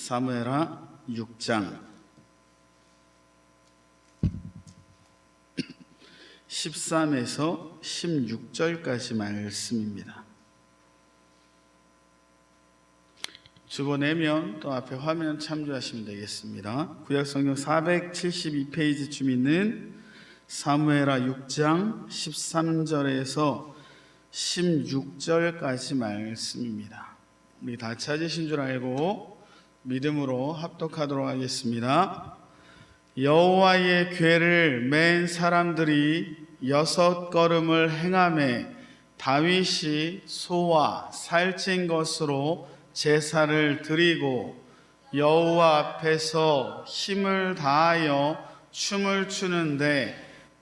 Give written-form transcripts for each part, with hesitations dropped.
사무엘하 6장 13에서 16절까지 말씀입니다. 주보내면 또 앞에 화면 참조하시면 되겠습니다. 구약성경 472페이지쯤 있는 사무엘하 6장 13절에서 16절까지 말씀입니다. 우리 다 찾으신 줄 알고 믿음으로 합독하도록 하겠습니다. 여호와의 궤를 맨 사람들이 6걸음을 행하매 다윗이 소와 살찐 것으로 제사를 드리고 여호와 앞에서 힘을 다하여 춤을 추는데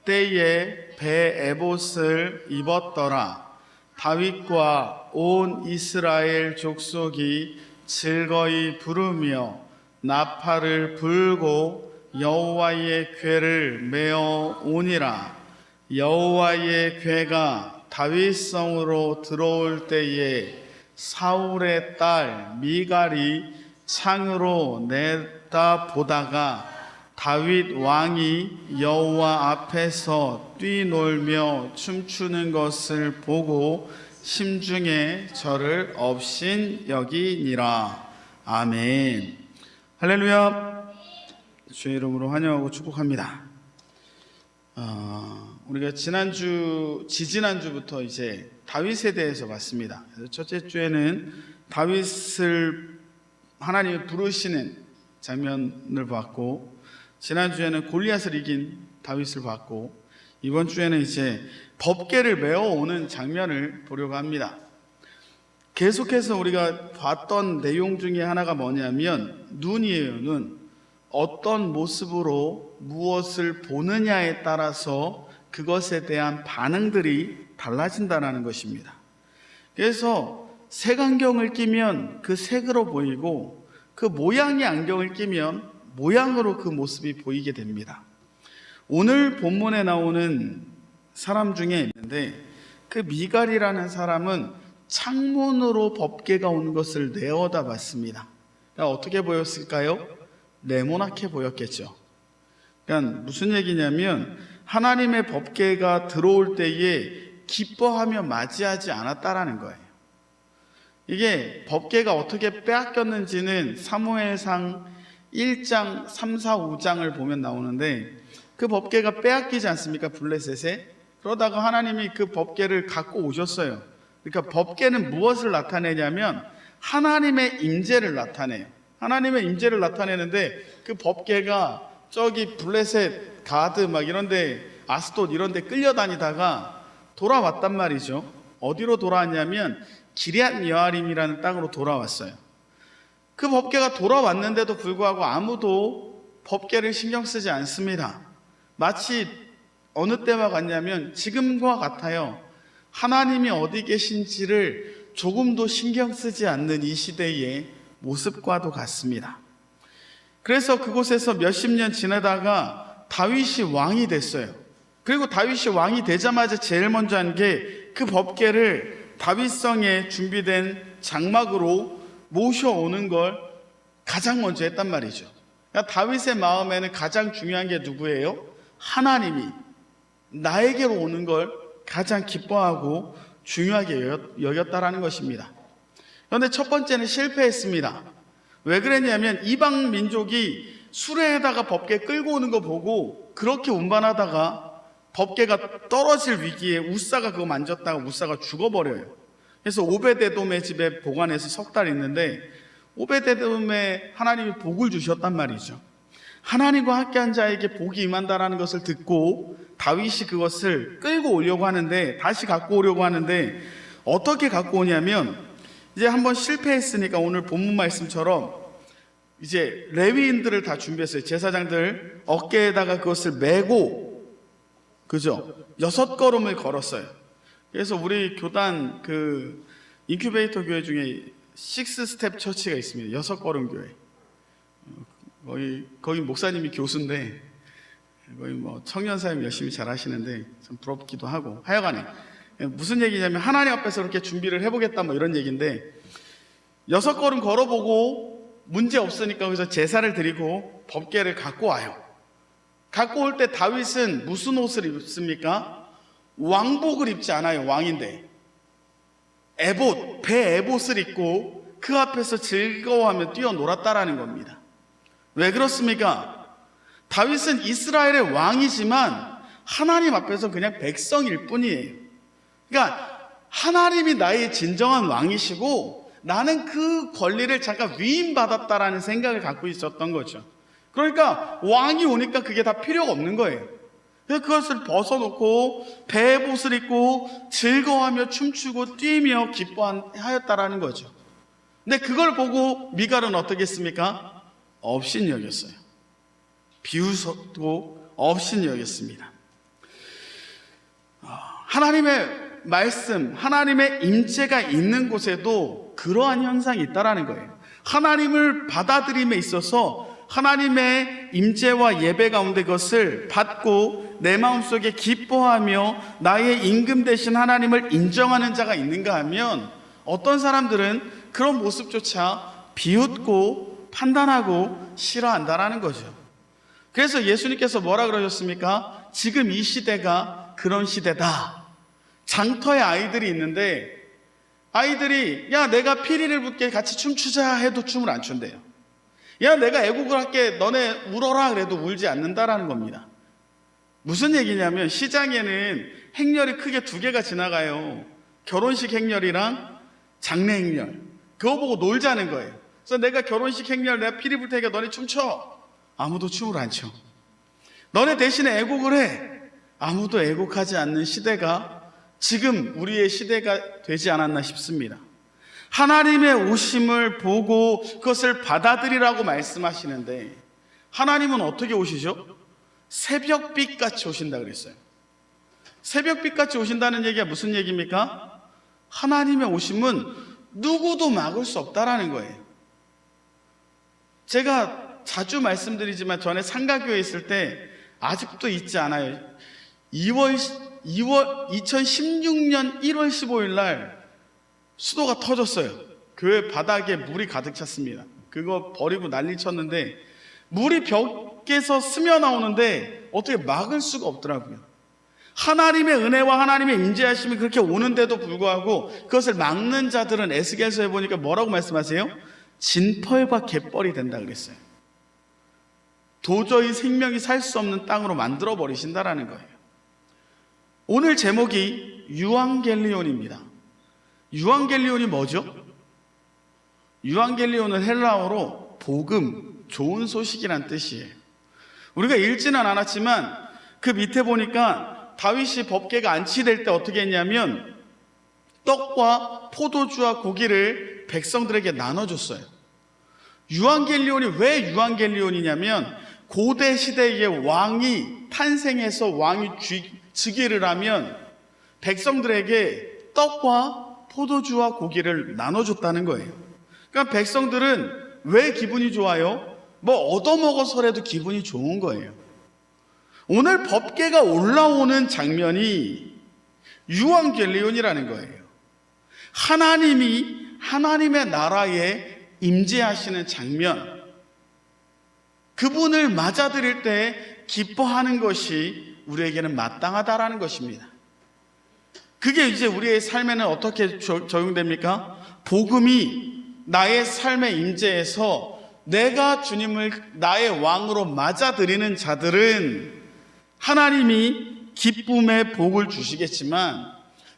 때에 배 에봇을 입었더라. 다윗과 온 이스라엘 족속이 즐거이 부르며 나팔을 불고 여호와의 궤를 메어 오니라. 여호와의 궤가 다윗성으로 들어올 때에 사울의 딸 미갈이 창으로 내다보다가 다윗 왕이 여호와 앞에서 뛰놀며 춤추는 것을 보고 심중에 저를 업신 여기니라. 아멘. 할렐루야. 주의 이름으로 환영하고 축복합니다. 우리가 지지난주부터 이제 다윗에 대해서 봤습니다. 첫째 주에는 다윗을 하나님이 부르시는 장면을 봤고, 지난주에는 골리앗을 이긴 다윗을 봤고, 이번 주에는 이제 법궤를 메어오는 장면을 보려고 합니다. 계속해서 우리가 봤던 내용 중에 하나가 뭐냐면 눈이에요. 눈. 어떤 모습으로 무엇을 보느냐에 따라서 그것에 대한 반응들이 달라진다는 것입니다. 그래서 색안경을 끼면 그 색으로 보이고, 그 모양의 안경을 끼면 모양으로 그 모습이 보이게 됩니다. 오늘 본문에 나오는 사람 중에 있는데, 그 미갈이라는 사람은 창문으로 법궤가 오는 것을 내어다 봤습니다. 그러니까 어떻게 보였을까요? 네모나게 보였겠죠. 그러니까 무슨 얘기냐면 하나님의 법궤가 들어올 때에 기뻐하며 맞이하지 않았다라는 거예요. 이게 법궤가 어떻게 빼앗겼는지는 사무엘상 1장, 3, 4, 5장을 보면 나오는데, 그 법궤가 빼앗기지 않습니까? 블레셋에. 그러다가 하나님이 그 법궤를 갖고 오셨어요. 그러니까 법궤는 무엇을 나타내냐면 하나님의 임재를 나타내요. 하나님의 임재를 나타내는데, 그 법궤가 저기 블레셋, 가드 막 이런데, 아스돗 이런데 끌려다니다가 돌아왔단 말이죠. 어디로 돌아왔냐면 기럇 여아림이라는 땅으로 돌아왔어요. 그 법궤가 돌아왔는데도 불구하고 아무도 법궤를 신경 쓰지 않습니다. 마치 어느 때와 같냐면 지금과 같아요. 하나님이 어디 계신지를 조금도 신경 쓰지 않는 이 시대의 모습과도 같습니다. 그래서 그곳에서 몇십 년 지나다가 다윗이 왕이 됐어요. 그리고 다윗이 왕이 되자마자 제일 먼저 한 게 그 법궤를 다윗성에 준비된 장막으로 모셔오는 걸 가장 먼저 했단 말이죠. 그러니까 다윗의 마음에는 가장 중요한 게 누구예요? 하나님이 나에게로 오는 걸 가장 기뻐하고 중요하게 여겼다라는 것입니다. 그런데 첫 번째는 실패했습니다. 왜 그랬냐면 이방 민족이 수레에다가 법궤 끌고 오는 거 보고 그렇게 운반하다가 법궤가 떨어질 위기에 우사가 그거 만졌다가 우사가 죽어버려요. 그래서 오베데돔의 집에 보관해서 석 달 있는데, 오베데돔에 하나님이 복을 주셨단 말이죠. 하나님과 함께한 자에게 복이 임한다라는 것을 듣고 다윗이 그것을 끌고 오려고 하는데, 다시 갖고 오려고 하는데, 어떻게 갖고 오냐면, 이제 한번 실패했으니까 오늘 본문 말씀처럼 이제 레위인들을 다 준비했어요. 제사장들 어깨에다가 그것을 메고, 그죠? 6걸음을 걸었어요. 그래서 우리 교단 그 인큐베이터 교회 중에 6스텝 처치가 있습니다. 6걸음 교회. 거기 목사님이 교수인데, 거의 뭐 청년 사역 열심히 잘 하시는데 좀 부럽기도 하고, 하여간에 무슨 얘기냐면 하나님 앞에서 그렇게 준비를 해보겠다 뭐 이런 얘기인데, 6걸음 걸어보고 문제 없으니까 거기서 제사를 드리고 법궤를 갖고 와요. 갖고 올 때 다윗은 무슨 옷을 입습니까? 왕복을 입지 않아요. 왕인데 에봇, 배 에봇을 입고 그 앞에서 즐거워하며 뛰어놀았다라는 겁니다. 왜 그렇습니까? 다윗은 이스라엘의 왕이지만 하나님 앞에서 그냥 백성일 뿐이에요. 그러니까 하나님이 나의 진정한 왕이시고 나는 그 권리를 잠깐 위임받았다라는 생각을 갖고 있었던 거죠. 그러니까 왕이 오니까 그게 다 필요가 없는 거예요. 그래서 그것을 벗어놓고 배옷을 입고 즐거워하며 춤추고 뛰며 기뻐하였다라는 거죠. 근데 그걸 보고 미갈은 어떻게 했습니까? 업신이 여겼어요. 비웃었고 업신이 여겼습니다. 하나님의 말씀, 하나님의 임재가 있는 곳에도 그러한 현상이 있다라는 거예요. 하나님을 받아들임에 있어서 하나님의 임재와 예배 가운데 그것을 받고 내 마음속에 기뻐하며 나의 임금 되신 하나님을 인정하는 자가 있는가 하면 어떤 사람들은 그런 모습조차 비웃고 판단하고 싫어한다라는 거죠. 그래서 예수님께서 뭐라 그러셨습니까? 지금 이 시대가 그런 시대다. 장터에 아이들이 있는데 아이들이 야 내가 피리를 붓게 같이 춤추자 해도 춤을 안 춘대요. 야 내가 애국을 할게 너네 울어라 그래도 울지 않는다라는 겁니다. 무슨 얘기냐면 시장에는 행렬이 크게 두 개가 지나가요. 결혼식 행렬이랑 장례 행렬. 그거 보고 놀자는 거예요. 그래서 내가 결혼식 행렬 내가 피리 불 테니까 너네 춤춰. 아무도 춤을 안 춰. 너네 대신에 애국을 해. 아무도 애국하지 않는 시대가 지금 우리의 시대가 되지 않았나 싶습니다. 하나님의 오심을 보고 그것을 받아들이라고 말씀하시는데 하나님은 어떻게 오시죠? 새벽빛같이 오신다 그랬어요. 새벽빛같이 오신다는 얘기가 무슨 얘기입니까? 하나님의 오심은 누구도 막을 수 없다라는 거예요. 제가 자주 말씀드리지만 전에 상가교회에 있을 때 아직도 잊지 않아요. 2016년 1월 15일 날 수도가 터졌어요. 교회 바닥에 물이 가득 찼습니다. 그거 버리고 난리 쳤는데 물이 벽에서 스며 나오는데 어떻게 막을 수가 없더라고요. 하나님의 은혜와 하나님의 임재하심이 그렇게 오는데도 불구하고 그것을 막는 자들은 에스겔서에 보니까 뭐라고 말씀하세요? 진펄과 갯벌이 된다 그랬어요. 도저히 생명이 살 수 없는 땅으로 만들어 버리신다라는 거예요. 오늘 제목이 유앙겔리온입니다. 유앙겔리온이 뭐죠? 유앙겔리온은 헬라어로 복음, 좋은 소식이란 뜻이에요. 우리가 읽지는 않았지만 그 밑에 보니까 다윗이 법궤가 안치될 때 어떻게 했냐면 떡과 포도주와 고기를 백성들에게 나눠줬어요. 유앙겔리온이 왜 유앙겔리온이냐면 고대 시대의 왕이 탄생해서 왕이 즉위를 하면 백성들에게 떡과 포도주와 고기를 나눠줬다는 거예요. 그러니까 백성들은 왜 기분이 좋아요? 뭐 얻어먹어서라도 기분이 좋은 거예요. 오늘 법궤가 올라오는 장면이 유앙겔리온이라는 거예요. 하나님이 하나님의 나라에 임재하시는 장면, 그분을 맞아들일 때 기뻐하는 것이 우리에게는 마땅하다라는 것입니다. 그게 이제 우리의 삶에는 어떻게 적용됩니까? 복음이 나의 삶의 임재에서 내가 주님을 나의 왕으로 맞아들이는 자들은 하나님이 기쁨의 복을 주시겠지만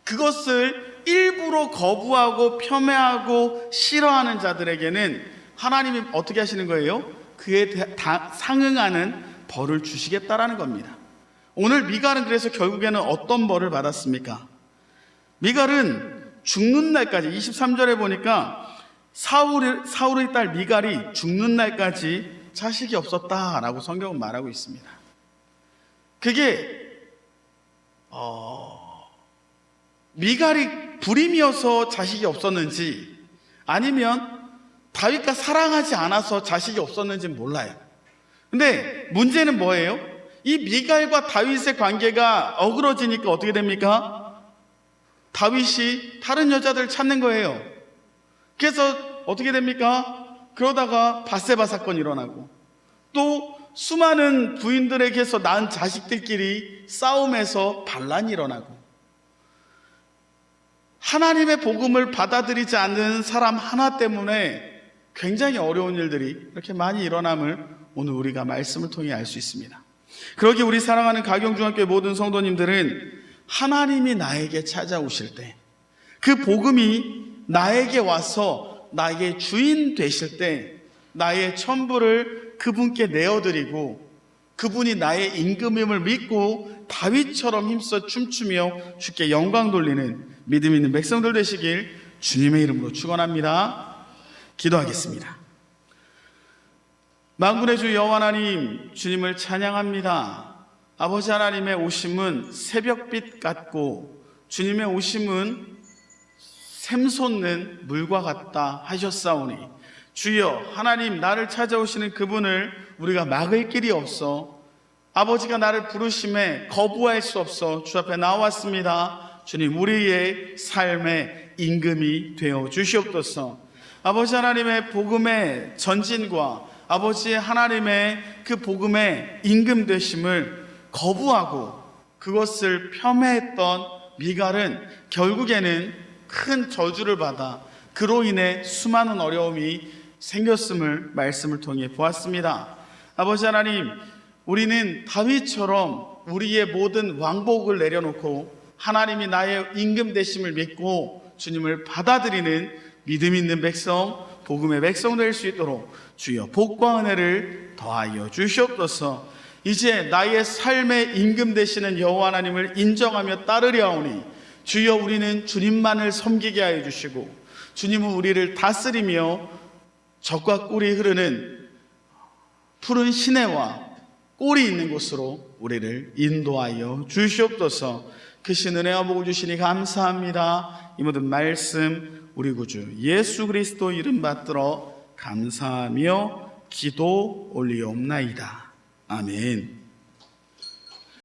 그것을 일부러 거부하고 폄훼하고 싫어하는 자들에게는 하나님이 어떻게 하시는 거예요? 그에 상응하는 벌을 주시겠다라는 겁니다. 오늘 미갈은 그래서 결국에는 어떤 벌을 받았습니까? 미갈은 죽는 날까지 23절에 보니까 사울의 딸 미갈이 죽는 날까지 자식이 없었다라고 성경은 말하고 있습니다. 그게 미갈이 불임이어서 자식이 없었는지 아니면 다윗과 사랑하지 않아서 자식이 없었는지는 몰라요. 근데 문제는 뭐예요? 이 미갈과 다윗의 관계가 어그러지니까 어떻게 됩니까? 다윗이 다른 여자들을 찾는 거예요. 그래서 어떻게 됩니까? 그러다가 밧세바 사건이 일어나고, 또 수많은 부인들에게서 낳은 자식들끼리 싸움에서 반란이 일어나고, 하나님의 복음을 받아들이지 않는 사람 하나 때문에 굉장히 어려운 일들이 이렇게 많이 일어남을 오늘 우리가 말씀을 통해 알 수 있습니다. 그러기에 우리 사랑하는 가경중학교의 모든 성도님들은 하나님이 나에게 찾아오실 때, 그 복음이 나에게 와서 나에게 주인 되실 때 나의 전부를 그분께 내어드리고 그분이 나의 임금임을 믿고 다윗처럼 힘써 춤추며 주께 영광 돌리는 믿음 있는 백성들 되시길 주님의 이름으로 축원합니다. 기도하겠습니다. 만군의 주 여호와 하나님, 주님을 찬양합니다. 아버지 하나님의 오심은 새벽빛 같고 주님의 오심은 샘솟는 물과 같다 하셨사오니, 주여 하나님, 나를 찾아오시는 그분을 우리가 막을 길이 없어 아버지가 나를 부르심에 거부할 수 없어 주 앞에 나왔습니다. 주님, 우리의 삶의 임금이 되어 주시옵소서. 아버지 하나님의 복음의 전진과 아버지 하나님의 그 복음의 임금 되심을 거부하고 그것을 폄훼했던 미갈은 결국에는 큰 저주를 받아 그로 인해 수많은 어려움이 생겼음을 말씀을 통해 보았습니다. 아버지 하나님, 우리는 다윗처럼 우리의 모든 왕복을 내려놓고 하나님이 나의 임금 되심을 믿고 주님을 받아들이는 믿음 있는 백성, 복음의 백성 될 수 있도록 주여 복과 은혜를 더하여 주시옵소서. 이제 나의 삶의 임금 되시는 여호와 하나님을 인정하며 따르려오니 주여 우리는 주님만을 섬기게 하여 주시고 주님은 우리를 다스리며 젖과 꿀이 흐르는 푸른 시내와 꿀이 있는 곳으로 우리를 인도하여 주시옵소서. 크신 은혜와 복을 주시니 감사합니다. 이 모든 말씀 우리 구주 예수 그리스도 이름 받들어 감사하며 기도 올리옵나이다. 아멘.